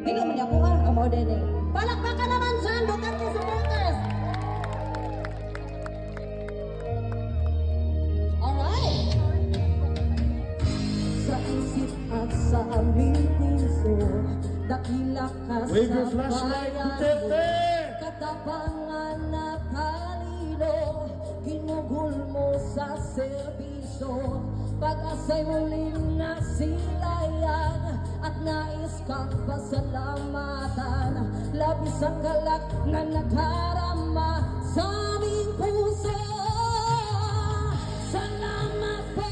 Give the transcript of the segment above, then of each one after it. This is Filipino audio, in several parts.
Hindi mo niya kuha ang mga dede. Palakpakan naman siya, Duterte supporters! Alright! Sa isip at sa aming puso, dakila ka sa bayan mo. Katapangan na talino, ginugol mo sa serbisyo. Pag-asay muling nasilayan at nais kang pasalamatan. Labis ang galak na nagharama sa aming puso. Salamat po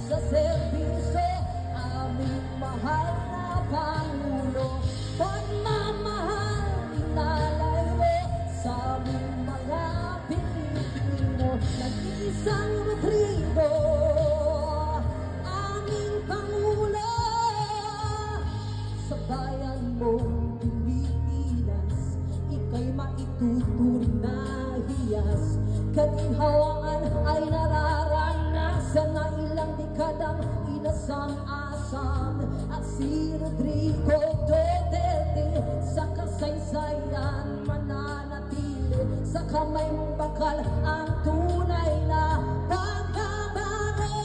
sa serbisyo, aming mahal na Pangulo. Pagmamahal inalay mo sa aming mga Pilipino. Nag-iisang Rodrigo, bayan mong Pilipinas, ika'y maituturing na hiyas. Kaginhawaan ay nararanasan na ilang dekadang inasam-asam. At si Rodrigo Duterte sa kasaysayan mananatili. Sa kamay mong bakal ang tunay na pagbabago.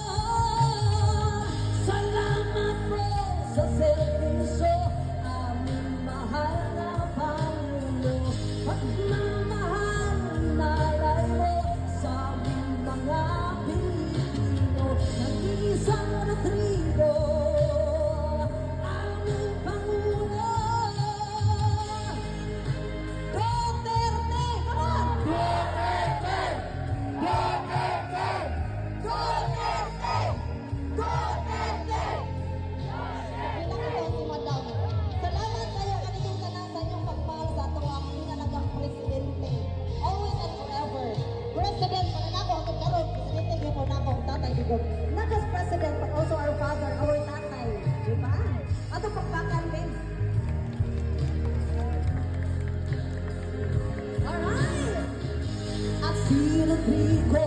Salamat po sa serbisyo, aming mahal na Pangulo. Pagmamahal inalay mo sa aming mga Pilipino. Nag-iisang Rodrigo, aming Pangulo. Duterte! Come on! Duterte! Duterte! Duterte! Duterte! Salamat kayo kanitong tanan sa inyong pagmahal sa ato ang pinalagang presidente. Always and forever. President, mananako ang karon, presidente yung po na akong tatay Digong. Not just president, but also our father, our tatay. Diba? Ato pagpakan, Ben. Alright! At si Rodrigo